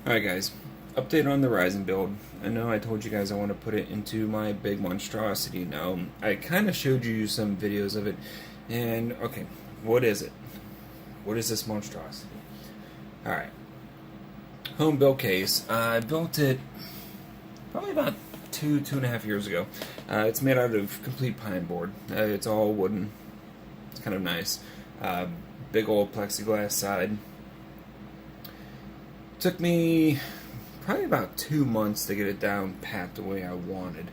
Alright guys, update on the Ryzen build. I know I told you guys I want to put it into my big monstrosity now. I kind of showed you some videos of it, and okay, what is it? What is this monstrosity? Alright, home build case. I built it probably about two and a half years ago. It's made out of complete pine board. It's all wooden. It's kind of nice. Big old plexiglass side. Took me probably about 2 months to get it down pat the way I wanted.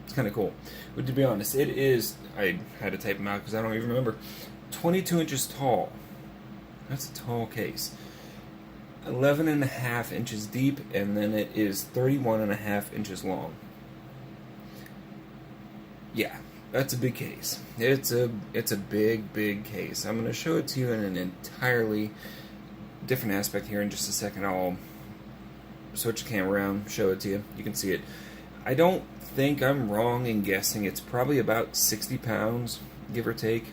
It's kind of cool. But to be honest, it is, I had to type them out because I don't even remember, 22 inches tall. That's a tall case. 11.5 inches deep, and then it is 31.5 inches long. Yeah, that's a big case. It's a big case. I'm going to show it to you in an entirely different aspect here in just a second. I'll switch the camera around, show it to you. You can see it. I don't think I'm wrong in guessing it's probably about 60 pounds, give or take.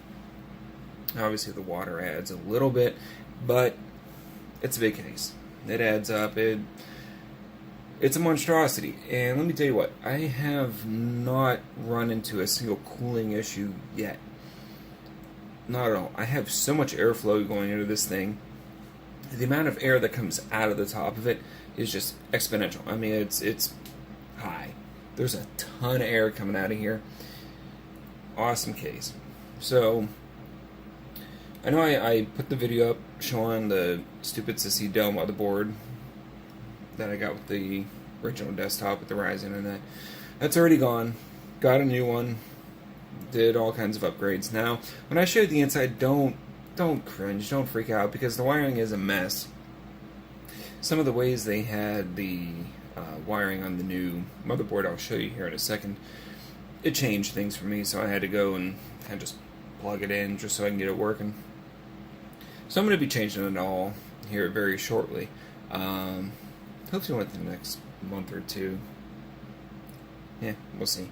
Obviously the water adds a little bit, but it's a big case. It adds up. It's a monstrosity. And let me tell you what, I have not run into a single cooling issue yet. Not at all. I have so much airflow going into this thing. The amount of air that comes out of the top of it is just exponential. I mean, it's high. There's a ton of air coming out of here. Awesome case. So, I know I put the video up showing the stupid sissy Dell motherboard that I got with the original desktop with the Ryzen and that. That's already gone. Got a new one. Did all kinds of upgrades. Now, when I show you the inside, don't cringe, don't freak out, because the wiring is a mess. Some of the ways they had the wiring on the new motherboard, I'll show you here in a second, it changed things for me, so I had to go and kind of just plug it in just so I can get it working. So I'm going to be changing it all here very shortly. Hopefully within the next month or two. Yeah, we'll see.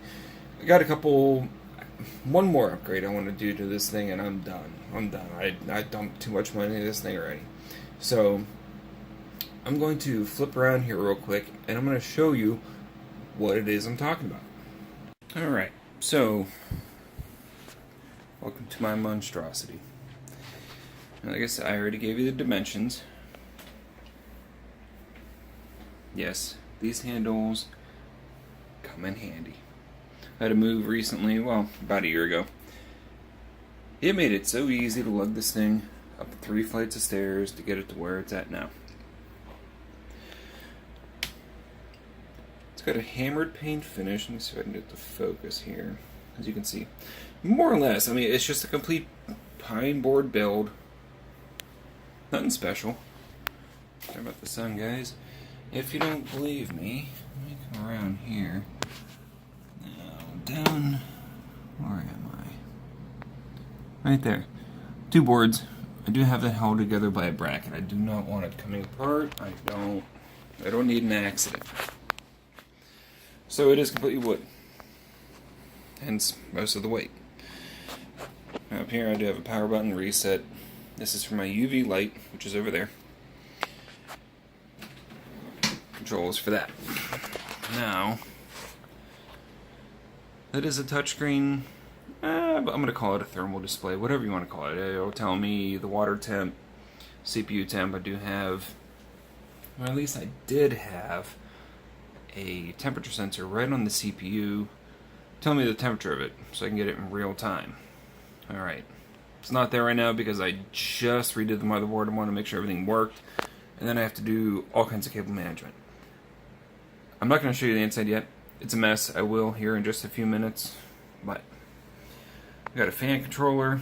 I got one more upgrade I want to do to this thing, and I'm done. I dumped too much money into this thing already. So, I'm going to flip around here real quick, and I'm going to show you what it is I'm talking about. Alright, so, welcome to my monstrosity. And like I said, I already gave you the dimensions. Yes, these handles come in handy. I had to move recently, well, about a year ago. It made it so easy to lug this thing up 3 flights of stairs to get it to where it's at now. It's got a hammered paint finish. Let me see if I can get the focus here. As you can see, more or less, I mean, it's just a complete pine board build. Nothing special. Sorry about the sun, guys. If you don't believe me, let me come around here. Down, where am I? Right there. 2 boards. I do have that held together by a bracket. I do not want it coming apart. I don't need an accident. So it is completely wood. Hence most of the weight. Up here I do have a power button reset. This is for my UV light, which is over there. Controls for that. Now, that is a touchscreen, but I'm going to call it a thermal display, whatever you want to call it. It'll tell me the water temp, CPU temp. I do have, or at least I did have, a temperature sensor right on the CPU, telling me the temperature of it, so I can get it in real time. Alright, it's not there right now because I just redid the motherboard and want to make sure everything worked, and then I have to do all kinds of cable management. I'm not going to show you the inside yet. It's a mess. I will here in just a few minutes, but I got a fan controller,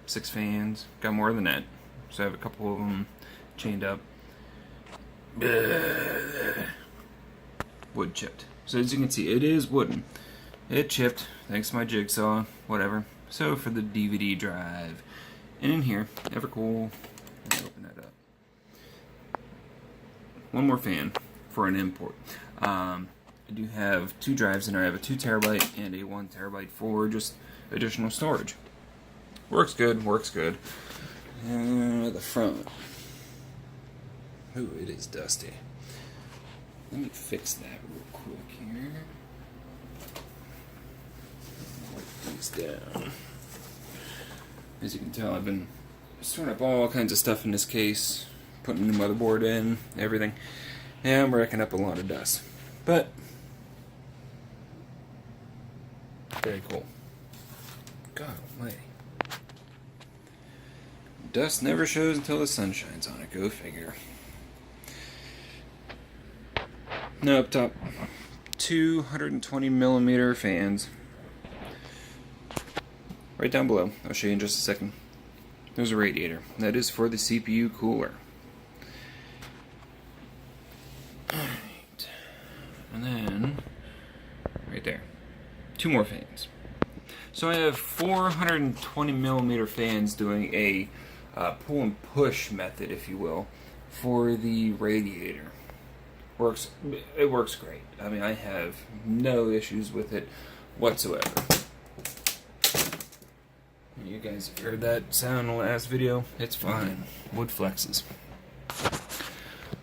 6 fans, got more than that, so I have a couple of them chained up. Wood chipped. So as you can see, it is wooden. It chipped, thanks to my jigsaw, whatever. So for the DVD drive, and in here, ever cool. Let me open that up. One more fan for an import. I do have 2 drives in there. I have a 2 terabyte and a 1 terabyte for just additional storage. Works good, works good. The front. Ooh, it is dusty. Let me fix that real quick here. Wipe these down. As you can tell, I've been storing up all kinds of stuff in this case, putting the motherboard in, everything, and I'm racking up a lot of dust. But very cool. God almighty. Dust never shows until the sun shines on it. Go figure. Now up top, 220mm fans. Right down below. I'll show you in just a second. There's a radiator. That is for the CPU cooler. Alright. And then, right there, 2 more fans. So I have 420mm fans doing a pull and push method, if you will, for the radiator. It works great. I mean, I have no issues with it whatsoever. You guys have heard that sound in the last video. It's fine. Wood flexes.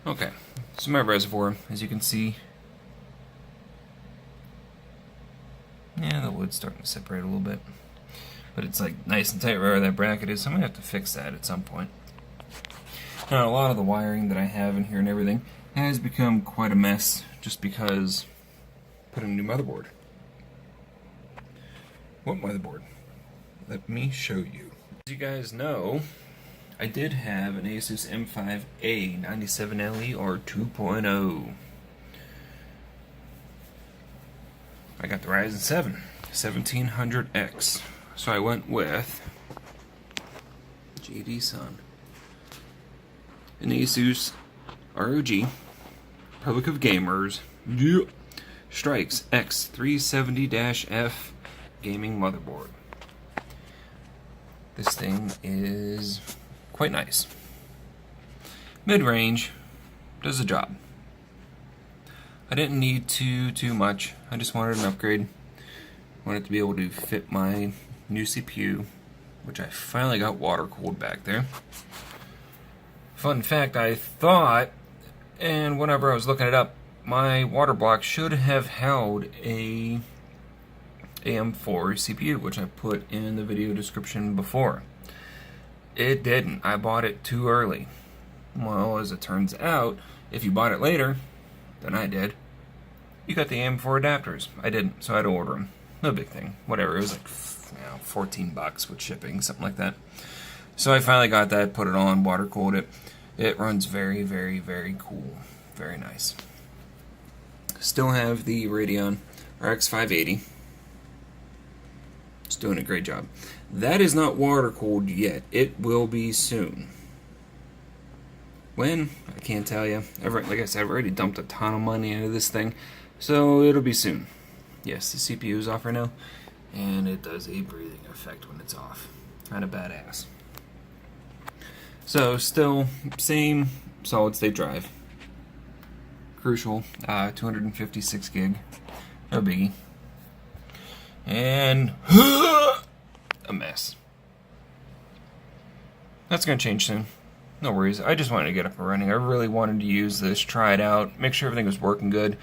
Okay, so my reservoir, as you can see, yeah, the wood's starting to separate a little bit. But it's like nice and tight right where that bracket is, so I'm going to have to fix that at some point. Now, a lot of the wiring that I have in here and everything has become quite a mess just because I put in a new motherboard. What motherboard? Let me show you. As you guys know, I did have an ASUS M5A 97LE or 2.0. I got the Ryzen 7 1700X. So I went with JD Sun, an ASUS ROG, Republic of Gamers, STRIX X370-F gaming motherboard. This thing is quite nice. Mid-range, does the job. I didn't need too much. I just wanted an upgrade. Wanted to be able to fit my new CPU, which I finally got water cooled back there. Fun fact, I thought, and whenever I was looking it up, my water block should have held a AM4 CPU, which I put in the video description before. It didn't. I bought it too early. Well, as it turns out, if you bought it later than I did, you got the AM4 adapters. I didn't, so I had to order them. No big thing. Whatever. It was like, $14 with shipping, something like that. So I finally got that, put it on, water cooled it. It runs very, very, very cool. Very nice. Still have the Radeon RX 580. It's doing a great job. That is not water cooled yet. It will be soon. When? I can't tell you. Like I said, I've already dumped a ton of money into this thing, so it'll be soon. Yes, the CPU is off right now, and it does a breathing effect when it's off. Kind of badass. So, still, same solid state drive. Crucial, 256 gig. No biggie. And a mess. That's going to change soon. No worries. I just wanted to get up and running. I really wanted to use this, try it out, make sure everything was working good.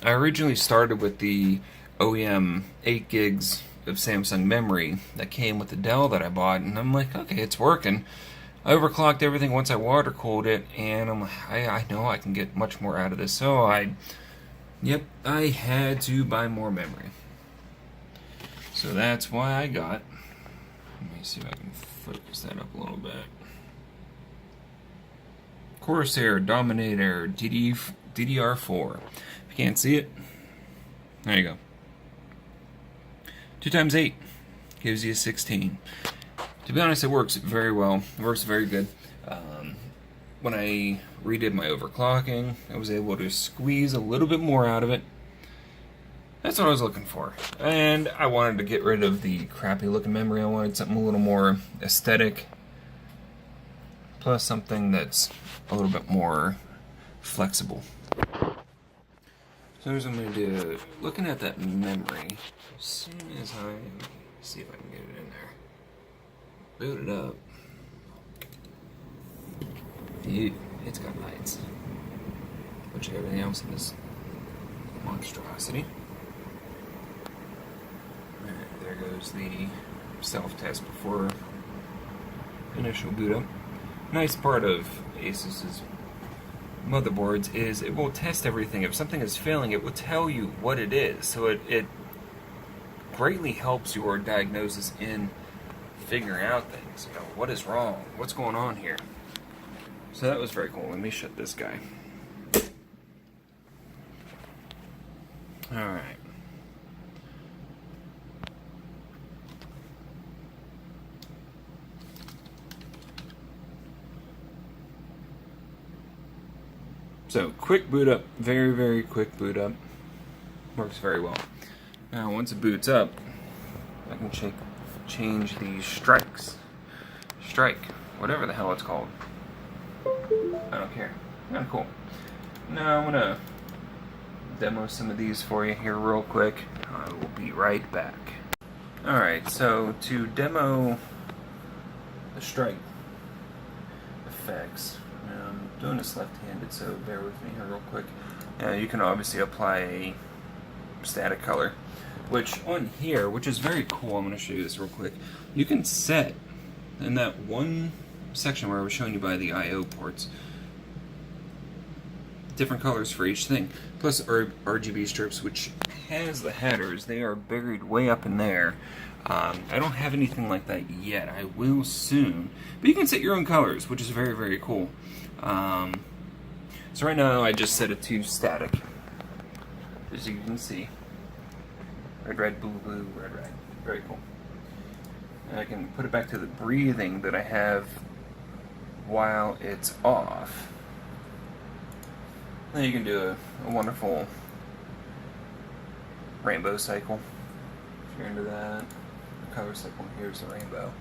I originally started with the OEM 8 gigs of Samsung memory that came with the Dell that I bought, and I'm like, okay, it's working. I overclocked everything once I water cooled it, and I'm like, I know I can get much more out of this. So I had to buy more memory. So that's why I got, let me see if I can focus that up a little bit. Corsair Dominator DDR4. If you can't see it, there you go. 2 times 8 gives you 16. To be honest, it works very well. It works very good. When I redid my overclocking, I was able to squeeze a little bit more out of it. That's what I was looking for. And I wanted to get rid of the crappy looking memory. I wanted something a little more aesthetic, plus something that's a little bit more flexible. So here's what I'm going to do. Looking at that memory, as soon as see if I can get it in there. Boot it up. Ew, it's got lights. Which everything else in this monstrosity. And there goes the self-test before initial boot up. Nice part of ASUS's motherboards is it will test everything. If something is failing, it will tell you what it is. So it greatly helps your diagnosis in figuring out things. You know, what is wrong? What's going on here? So that was very cool. Let me shut this guy. Alright. So, quick boot up. Very, very quick boot up. Works very well. Now, once it boots up, I can change the strikes. Strike. Whatever the hell it's called. I don't care. Kind of cool. Now, I'm going to demo some of these for you here real quick. I will be right back. Alright, so to demo the strike effects, I'm doing this left-handed, so bear with me here real quick. You can obviously apply a static color, which on here, which is very cool, I'm going to show you this real quick. You can set in that one section where I was showing you by the I/O ports, different colors for each thing, plus RGB strips, which has the headers. They are buried way up in there. I don't have anything like that yet. I will soon, but you can set your own colors, which is very, very cool. So right now I just set it to static, as you can see. Red, red, blue, blue, red, red. Very cool. And I can put it back to the breathing that I have while it's off. Then you can do a wonderful rainbow cycle, if you're into that. The color cycle, here's the rainbow.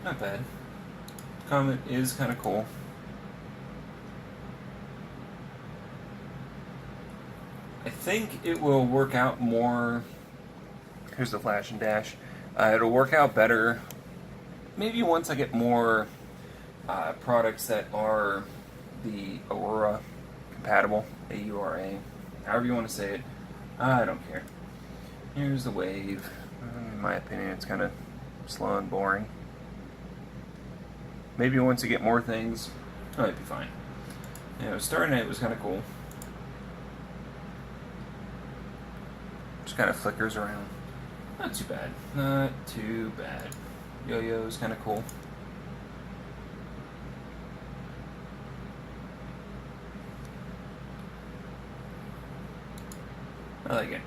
Not bad. Comet is kind of cool. I think it will work out more. Here's the flash and dash. It'll work out better maybe once I get more products that are the Aurora compatible, A-U-R-A, however you want to say it. I don't care. Here's the wave. In my opinion, it's kind of slow and boring. Maybe once you get more things, it might be fine. You know, starting it was kind of cool. Just kind of flickers around. Not too bad. Not too bad. Yo-yo is kind of cool. I like it.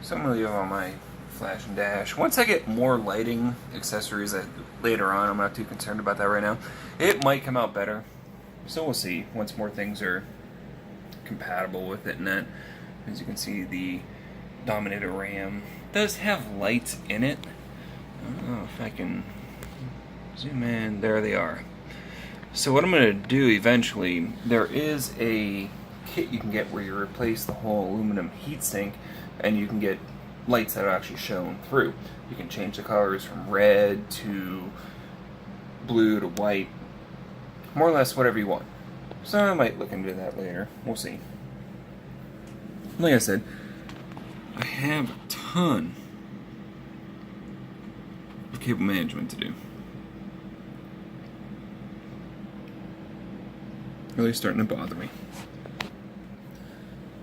So I'm going to leave on my flash and dash. Once I get more lighting accessories later on, I'm not too concerned about that right now. It might come out better. So we'll see once more things are compatible with it and that. As you can see, the Dominator RAM does have lights in it. I don't know if I can zoom in. There they are. So what I'm going to do eventually, there is a kit you can get where you replace the whole aluminum heatsink and you can get lights that are actually shown through. You can change the colors from red to blue to white, more or less whatever you want. So I might look into that later. We'll see. Like I said, I have a ton of cable management to do. Really starting to bother me.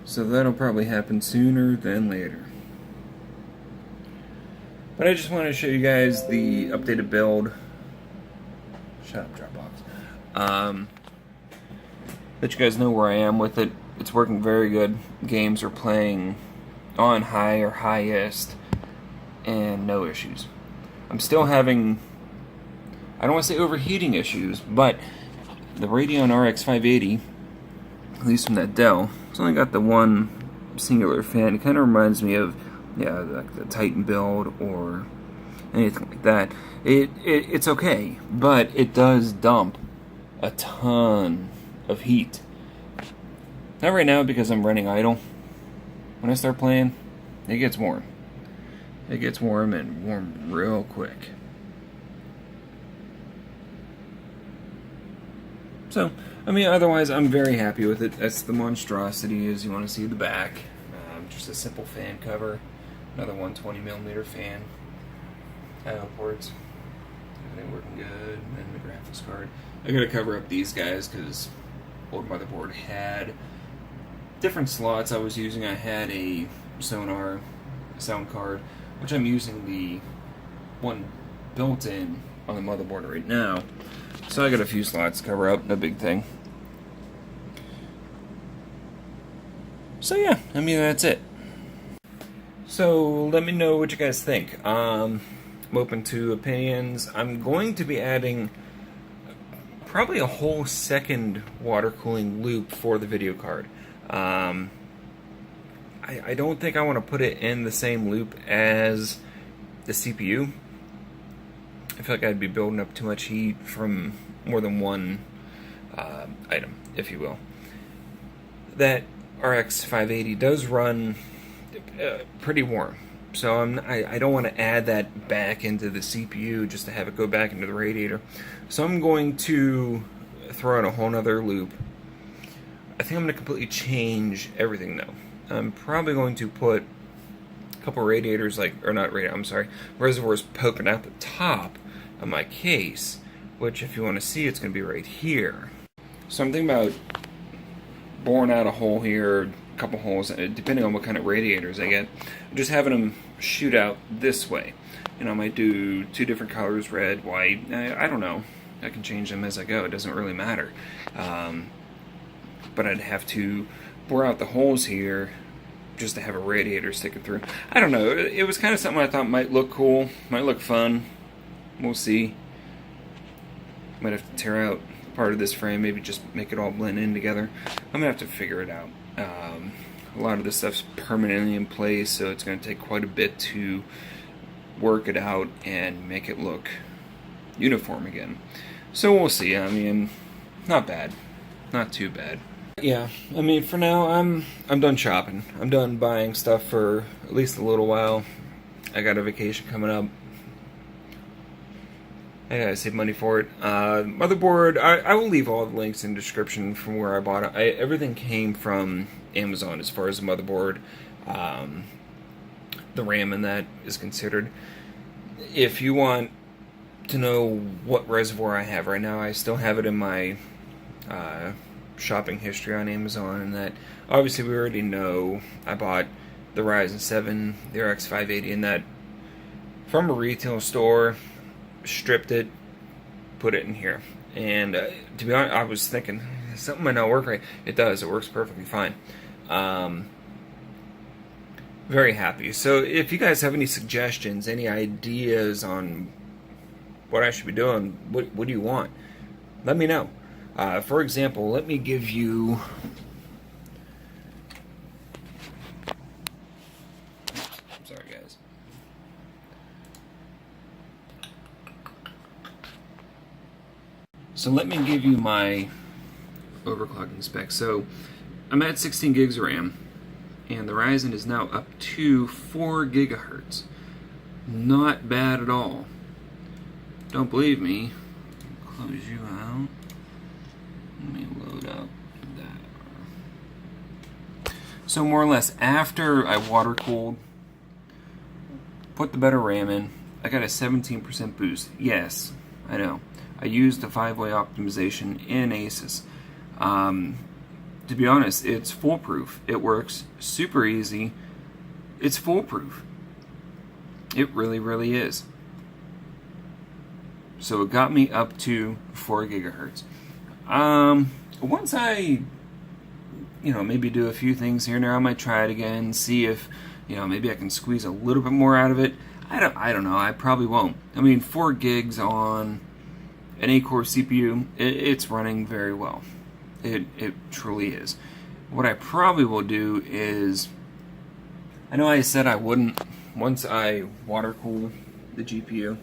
So that'll probably happen sooner than later. But I just wanted to show you guys the updated build. Shut up, Dropbox. Let you guys know where I am with it. It's working very good. Games are playing on high or highest and no issues. I'm still having, I don't want to say overheating issues, but the Radeon RX 580, at least from that Dell, it's only got the one singular fan. It kind of reminds me of, yeah, like the Titan build or anything like that. It's okay, but it does dump a ton of heat. Not right now because I'm running idle. When I start playing, it gets warm. It gets warm and warm real quick. So, I mean, otherwise, I'm very happy with it. That's the monstrosity, as you want to see the back. Just a simple fan cover. Another 120mm fan. I/O ports. Everything working good. And the graphics card. I gotta cover up these guys because old motherboard had different slots I was using. I had a Sonar sound card, which I'm using the one built in on the motherboard right now. So I got a few slots to cover up, no big thing. So yeah, I mean, that's it. So let me know what you guys think. I'm open to opinions. I'm going to be adding probably a whole second water cooling loop for the video card. I don't think I want to put it in the same loop as the CPU. I feel like I'd be building up too much heat from more than one item, if you will. That RX 580 does run pretty warm, so I don't want to add that back into the CPU just to have it go back into the radiator. So I'm going to throw in a whole nother loop. I think I'm going to completely change everything though. I'm probably going to put a couple radiators, reservoirs poking out the top of my case, which if you want to see, it's going to be right here. So I'm thinking about boring out a hole here, a couple holes, depending on what kind of radiators I get, just having them shoot out this way. You know, I might do 2 different colors, red, white, I don't know. I can change them as I go, it doesn't really matter. But I'd have to bore out the holes here just to have a radiator sticking through. I don't know, it was kind of something I thought might look cool, might look fun. We'll see. Might have to tear out part of this frame, maybe just make it all blend in together. I'm gonna have to figure it out. A lot of this stuff's permanently in place, so it's gonna take quite a bit to work it out and make it look uniform again. So we'll see. I mean, not bad, not too bad. Yeah, I mean, for now, I'm done shopping. I'm done buying stuff for at least a little while. I got a vacation coming up. I gotta save money for it. Motherboard, I will leave all the links in the description from where I bought it. Everything came from Amazon as far as the motherboard. The RAM in that is considered. If you want to know what reservoir I have right now, I still have it in my shopping history on Amazon, and that obviously we already know I bought the Ryzen 7, the RX 580, and that from a retail store, stripped it, put it in here. And to be honest, I was thinking something might not work right. It does, it works perfectly fine. Very happy. So if you guys have any suggestions, any ideas on what I should be doing, what do you want? Let me know. For example, let me give you sorry guys. So let me give you my overclocking specs. So I'm at 16 gigs of RAM, and the Ryzen is now up to 4 gigahertz. Not bad at all. Don't believe me? Close you out. Let me load up that. So more or less, after I water cooled, put the better RAM in, I got a 17% boost. Yes, I know. I used the 5-way optimization in ASUS. To be honest, it's foolproof. It works super easy. It's foolproof. It really, really is. So it got me up to 4 gigahertz. Once I, maybe do a few things here and there, I might try it again, see if, maybe I can squeeze a little bit more out of it. I don't know. I probably won't. I mean, 4 gigs on an 8-core CPU, it's running very well. It truly is. What I probably will do is, I know I said I wouldn't, once I water cool the GPU,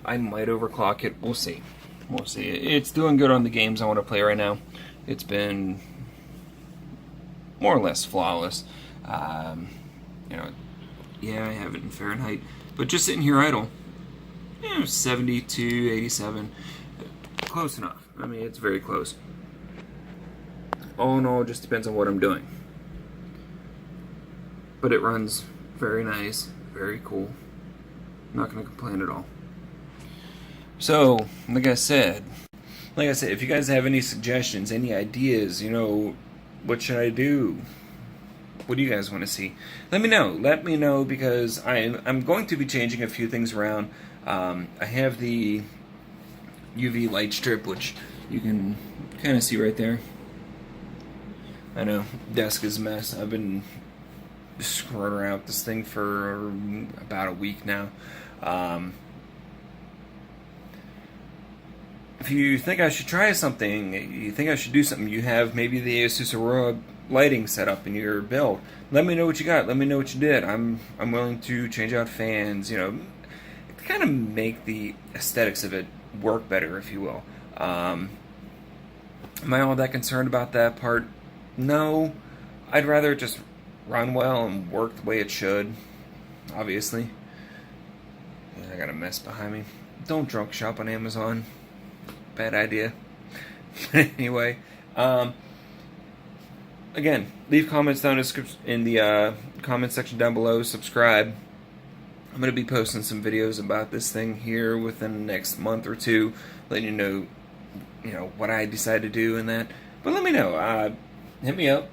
I might overclock it. We'll see. We'll see. It's doing good on the games I want to play right now. It's been more or less flawless. You know, yeah, I have it in Fahrenheit, but just sitting here idle, 72, 87, close enough. I mean, it's very close. All in all, it just depends on what I'm doing. But it runs very nice, very cool. I'm not going to complain at all. So, like I said, if you guys have any suggestions, any ideas, what should I do? What do you guys want to see? Let me know. Let me know, because I'm going to be changing a few things around. I have the UV light strip, which you can kind of see right there. I know, desk is a mess. I've been screwing around with this thing for about a week now. If you think I should try something, you think I should do something, you have maybe the ASUS Aurora lighting set up in your build, let me know what you got. Let me know what you did. I'm willing to change out fans, kind of make the aesthetics of it work better, if you will. Am I all that concerned about that part? No. I'd rather it just run well and work the way it should, obviously. I got a mess behind me. Don't drunk shop on Amazon. Bad idea. Anyway, again, leave comments down in the comment section down below. Subscribe. I'm going to be posting some videos about this thing here within the next month or two, letting you know, what I decide to do and that. But let me know. Hit me up.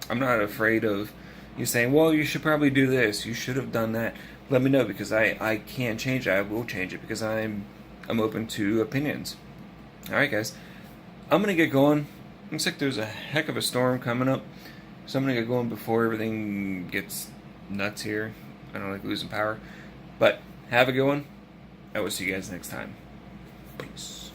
I'm not afraid of you saying, well, you should probably do this. You should have done that. Let me know, because I can change it. I will change it, because I'm open to opinions. Alright, guys. I'm going to get going. Looks like there's a heck of a storm coming up. So I'm going to get going before everything gets nuts here. I don't like losing power. But have a good one. I will see you guys next time. Peace.